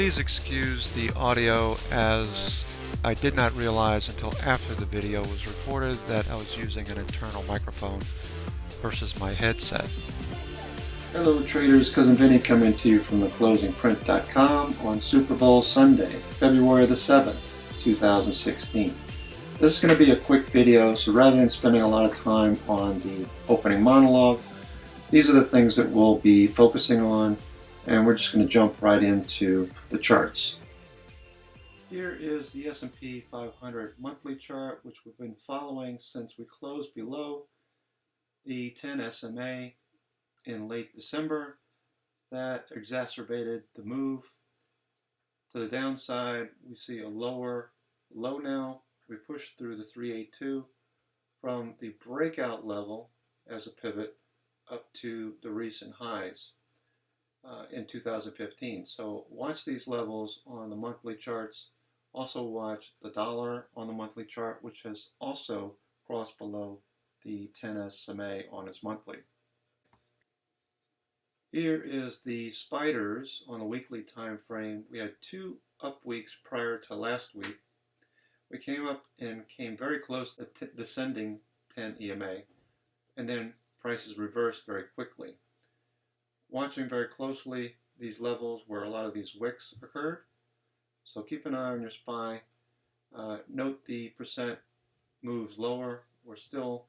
Please excuse the audio, as I did not realize until after the video was recorded that I was using an internal microphone versus my headset. Hello traders, Cousin Vinny coming to you from theclosingprint.com on Super Bowl Sunday, February the 7th, 2016. This is going to be a quick video, so rather than spending a lot of time on the opening monologue, these are the things that we'll be focusing on, and we're just going to jump right into the charts. Here is the S&P 500 monthly chart, which we've been following since we closed below the 10 SMA in late December. That exacerbated the move to the downside. We see a lower low now. We pushed through the 382 from the breakout level as a pivot up to the recent highs in 2015. So watch these levels on the monthly charts. Also watch the dollar on the monthly chart, which has also crossed below the 10 SMA on its monthly. Here is the spiders on a weekly time frame. We had two up weeks prior to last week. We came up and came very close to the descending 10 EMA, and then prices reversed very quickly. Watching very closely these levels where a lot of these wicks occurred. So keep an eye on your SPY. Note the percent moves lower. We're still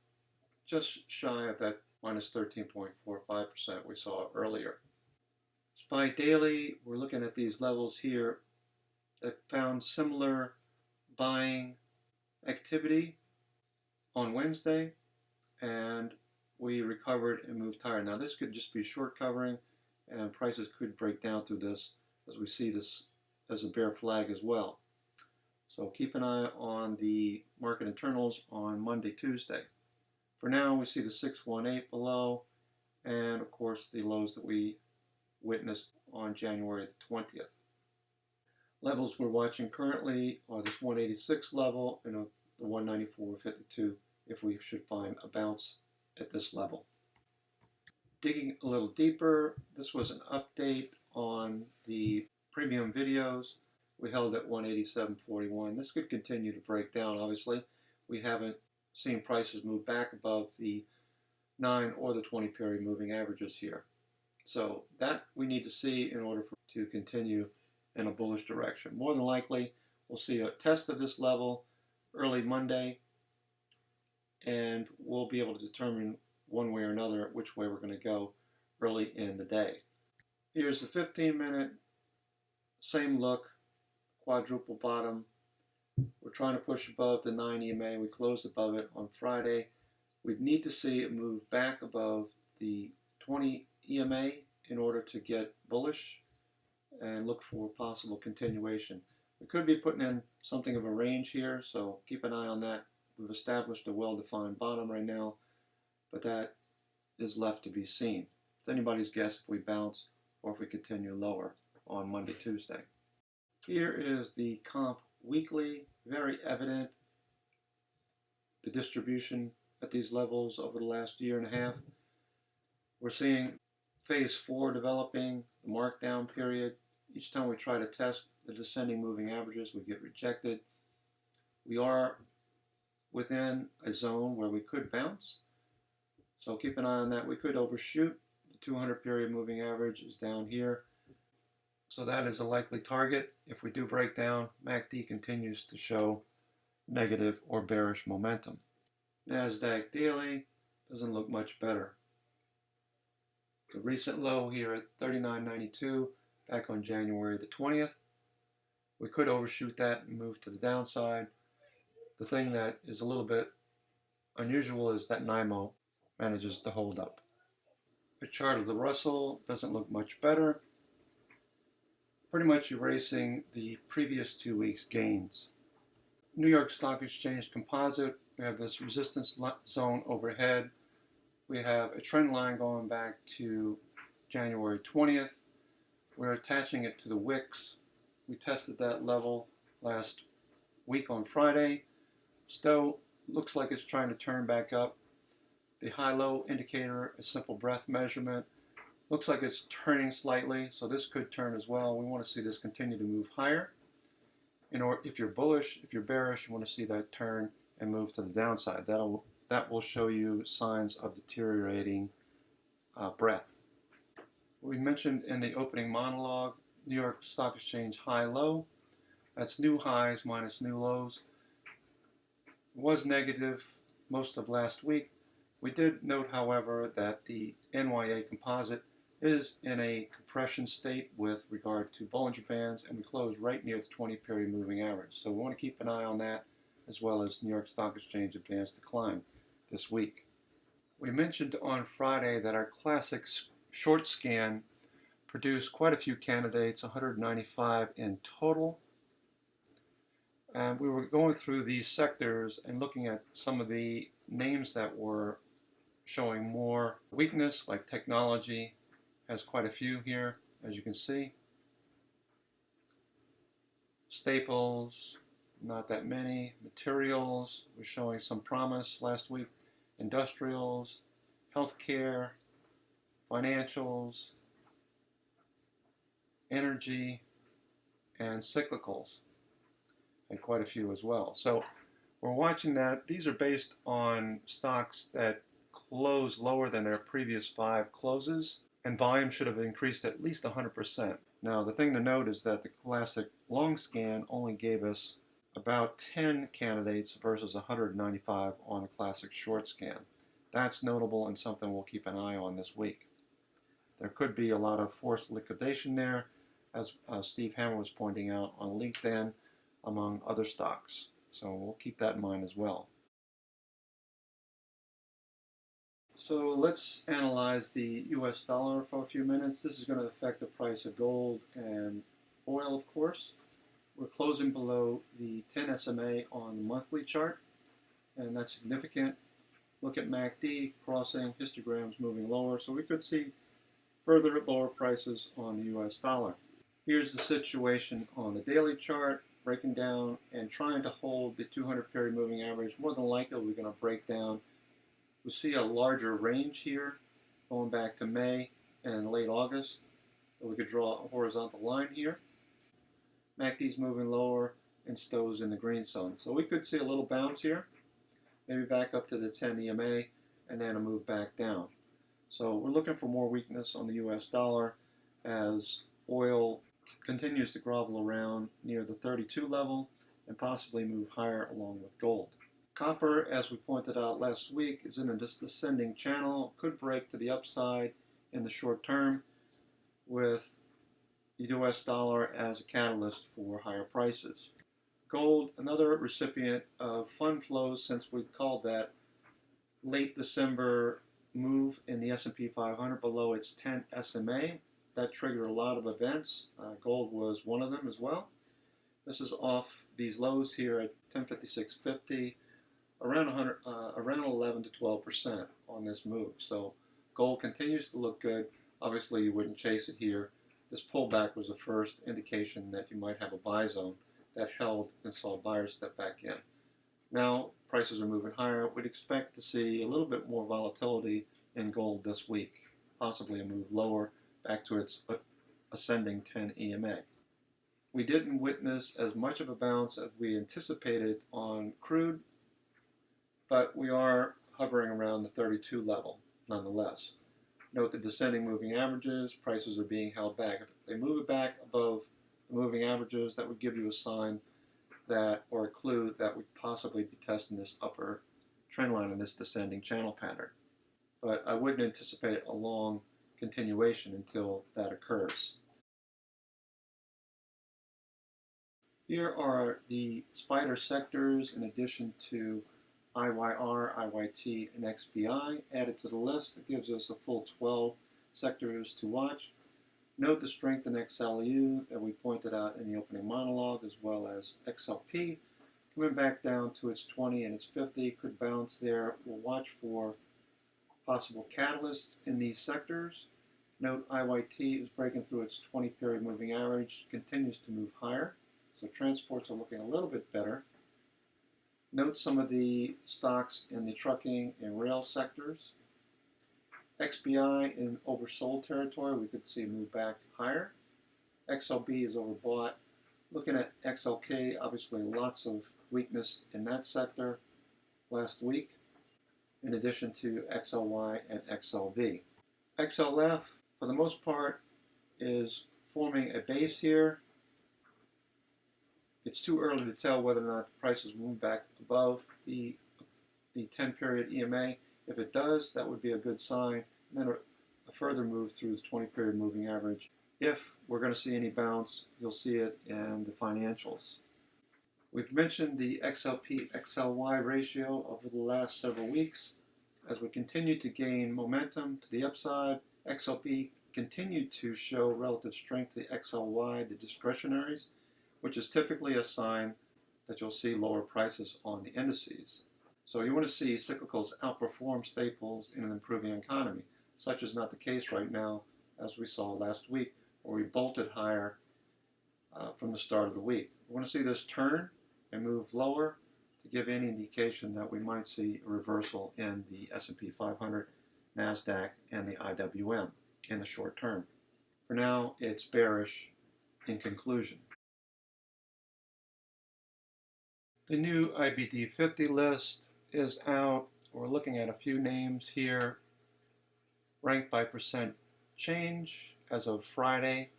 just shy of that minus 13.45% we saw earlier. SPY daily, we're looking at these levels here that found similar buying activity on Wednesday, and we recovered and moved higher. Now this could just be short covering, and prices could break down through this, as we see this as a bear flag as well. So keep an eye on the market internals on Monday, Tuesday. For now, we see the 618 below, and of course the lows that we witnessed on January the 20th. Levels we're watching currently are this 186 level and the 194.52 if we should find a bounce at this level. Digging a little deeper, this was an update on the premium videos. We held at 187.41. This could continue to break down. Obviously, we haven't seen prices move back above the 9 or the 20 period moving averages here. So that we need to see in order to continue in a bullish direction. More than likely, we'll see a test of this level early Monday, and we'll be able to determine one way or another which way we're going to go early in the day. Here's the 15-minute, same look, quadruple bottom. We're trying to push above the 9 EMA. We closed above it on Friday. We'd need to see it move back above the 20 EMA in order to get bullish and look for possible continuation. We could be putting in something of a range here, so keep an eye on that. We've established a well-defined bottom right now, but that is left to be seen. It's anybody's guess if we bounce or if we continue lower on Monday, Tuesday. Here is the comp weekly. Very evident the distribution at these levels over the last year and a half. We're seeing phase 4 developing, the markdown period. Each time we try to test the descending moving averages, we get rejected. We are within a zone where we could bounce, so keep an eye on that. We could overshoot. The 200 period moving average is down here, so that is a likely target. If we do break down, MACD continues to show negative or bearish momentum. NASDAQ daily doesn't look much better. The recent low here at 39.92 back on January the 20th. We could overshoot that and move to the downside. The thing that is a little bit unusual is that NIMO manages to hold up. The chart of the Russell doesn't look much better. Pretty much erasing the previous 2 weeks' gains. New York Stock Exchange Composite, we have this resistance zone overhead. We have a trend line going back to January 20th. We're attaching it to the wicks. We tested that level last week on Friday. Still looks like it's trying to turn back up. The high-low indicator, a simple breadth measurement, Looks like it's turning slightly, so this could turn as well. We want to see this continue to move higher. If you're bullish, if you're bearish, you want to see that turn and move to the downside. That will show you signs of deteriorating breadth. We mentioned in the opening monologue, New York Stock Exchange high-low. That's new highs minus new lows. It was negative most of last week. We did note, however, that the NYA composite is in a compression state with regard to Bollinger Bands, and we closed right near the 20-period moving average. So we want to keep an eye on that, as well as New York Stock Exchange advanced decline this week. We mentioned on Friday that our classic short scan produced quite a few candidates, 195 in total. And we were going through these sectors and looking at some of the names that were showing more weakness, like technology has quite a few here, as you can see. Staples, not that many. Materials was showing some promise last week. Industrials, healthcare, financials, energy, and cyclicals. And quite a few as well. So we're watching that. These are based on stocks that close lower than their previous 5 closes, and volume should have increased at least 100%. Now the thing to note is that the classic long scan only gave us about 10 candidates versus 195 on a classic short scan. That's notable and something we'll keep an eye on this week. There could be a lot of forced liquidation there, as Steve Hammer was pointing out on LinkedIn, among other stocks. So we'll keep that in mind as well. So let's analyze the US dollar for a few minutes. This is going to affect the price of gold and oil, of course. We're closing below the 10 SMA on the monthly chart, and that's significant. Look at MACD crossing, histograms moving lower, so we could see further lower prices on the US dollar. Here's the situation on the daily chart, breaking down and trying to hold the 200-period moving average. More than likely, we're going to break down. We see a larger range here going back to May and late August. So we could draw a horizontal line here. MACD's moving lower and Stowe's in the green zone. So we could see a little bounce here, maybe back up to the 10 EMA, and then a move back down. So we're looking for more weakness on the US dollar as oil continues to grovel around near the 32 level and possibly move higher along with gold. Copper, as we pointed out last week, is in a descending channel, could break to the upside in the short term with the US dollar as a catalyst for higher prices. Gold, another recipient of fund flows since we called that late December move in the S&P 500 below its 10 SMA. That triggered a lot of events. Gold was one of them as well. This is off these lows here at 1056.50, around 11 to 12% on this move. So gold continues to look good. Obviously, you wouldn't chase it here. This pullback was the first indication that you might have a buy zone that held and saw buyers step back in. Now prices are moving higher. We'd expect to see a little bit more volatility in gold this week, possibly a move lower back to its ascending 10 EMA. We didn't witness as much of a bounce as we anticipated on crude, but we are hovering around the 32 level nonetheless. Note the descending moving averages, prices are being held back. If they move it back above the moving averages, that would give you a sign that, or a clue that we possibly be testing this upper trend line in this descending channel pattern. But I wouldn't anticipate a long continuation until that occurs. Here are the spider sectors in addition to IYR, IYT, and XBI added to the list. It gives us a full 12 sectors to watch. Note the strength in XLU that we pointed out in the opening monologue, as well as XLP coming back down to its 20 and its 50, could bounce there. We'll watch for possible catalysts in these sectors. Note IYT is breaking through its 20-period moving average, continues to move higher. So transports are looking a little bit better. Note some of the stocks in the trucking and rail sectors. XBI in oversold territory. We could see it move back higher. XLB is overbought. Looking at XLK, obviously lots of weakness in that sector last week, in addition to XLY and XLV. XLF, for the most part, is forming a base here. It's too early to tell whether or not prices will move back above the 10-period EMA. If it does, that would be a good sign. And then a further move through the 20-period moving average. If we're going to see any bounce, you'll see it in the financials. We've mentioned the XLP-XLY ratio over the last several weeks. As we continue to gain momentum to the upside, XLP continued to show relative strength to XLY, the discretionaries, which is typically a sign that you'll see lower prices on the indices. So you want to see cyclicals outperform staples in an improving economy. Such is not the case right now, as we saw last week, where we bolted higher from the start of the week. We want to see this turn and move lower to give any indication that we might see a reversal in the S&P 500, NASDAQ, and the IWM in the short term. For now, it's bearish in conclusion. The new IBD50 list is out. We're looking at a few names here, ranked by percent change as of Friday.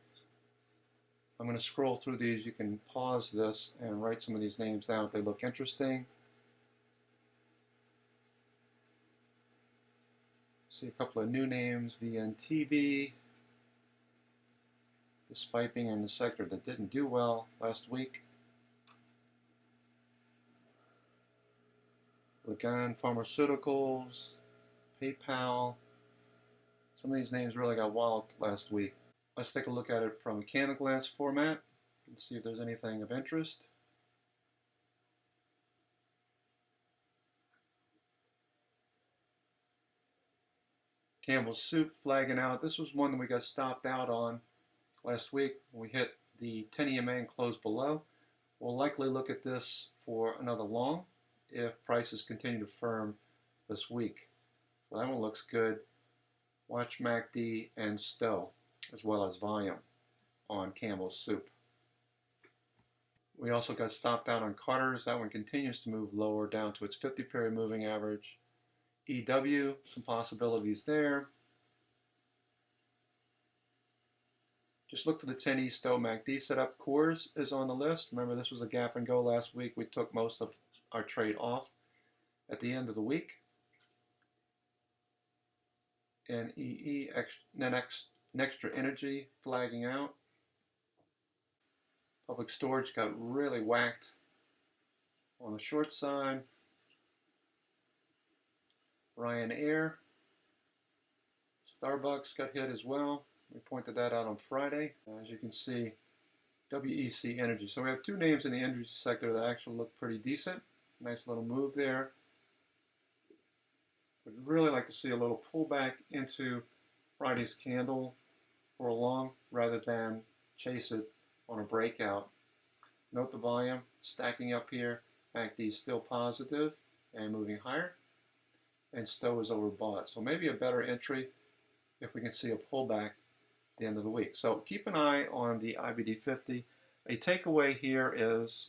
I'm going to scroll through these. You can pause this and write some of these names down if they look interesting. See a couple of new names, VNTV, despite being in the sector that didn't do well last week. Lagan Pharmaceuticals, PayPal. Some of these names really got walloped last week. Let's take a look at it from a candle glass format and see if there's anything of interest. Campbell's Soup flagging out. This was one that we got stopped out on last week. We hit the 10 EMA and closed below. We'll likely look at this for another long if prices continue to firm this week. So that one looks good. Watch MACD and Stowe, as well as volume on Campbell's Soup. We also got stopped out on Carter's. That one continues to move lower down to its 50-period moving average. EW, some possibilities there. Just look for the 10E Stowe MACD setup. Coors is on the list. Remember, this was a gap and go last week. We took most of our trade off at the end of the week. And EE, Nextra Energy flagging out. Public storage got really whacked on the short side. Ryanair, Starbucks got hit as well. We pointed that out on Friday. As you can see, WEC Energy. So we have two names in the energy sector that actually look pretty decent. Nice little move there. Would really like to see a little pullback into Friday's candle for a long rather than chase it on a breakout. Note the volume stacking up here. MACD still positive and moving higher. And Stowe is overbought. So maybe a better entry if we can see a pullback at the end of the week. So keep an eye on the IBD50. A takeaway here is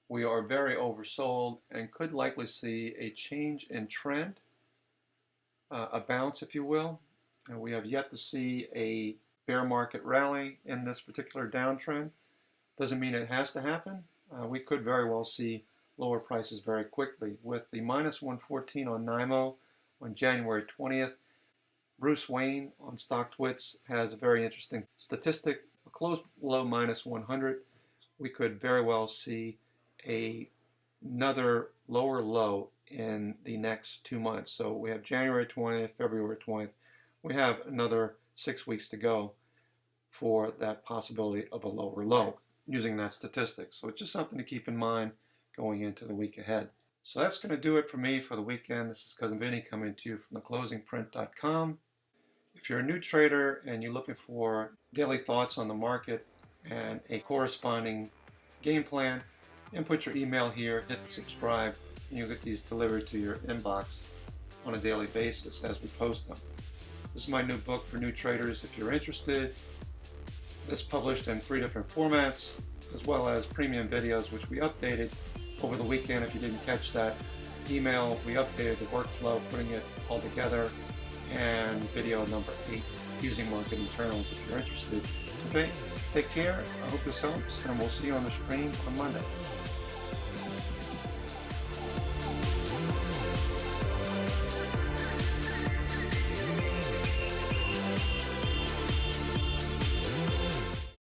we are very oversold and could likely see a change in trend, a bounce, if you will. And we have yet to see a bear market rally in this particular downtrend. Doesn't mean it has to happen. We could very well see lower prices very quickly. With the minus 114 on NYMO on January 20th, Bruce Wayne on StockTwits has a very interesting statistic. A close below minus 100, we could very well see another lower low in the next 2 months. So we have January 20th, February 20th. We have another 6 weeks to go for that possibility of a lower low using that statistic. So it's just something to keep in mind going into the week ahead. So that's going to do it for me for the weekend. This is Cousin Vinny coming to you from theclosingprint.com. If you're a new trader and you're looking for daily thoughts on the market and a corresponding game plan, input your email here, hit subscribe, and you'll get these delivered to your inbox on a daily basis as we post them. This is my new book for new traders if you're interested. It's published in 3 different formats, as well as premium videos, which we updated over the weekend. If you didn't catch that email, we updated the workflow, putting it all together, and video number 8, using market internals if you're interested. Okay, take care. I hope this helps, and we'll see you on the stream on Monday.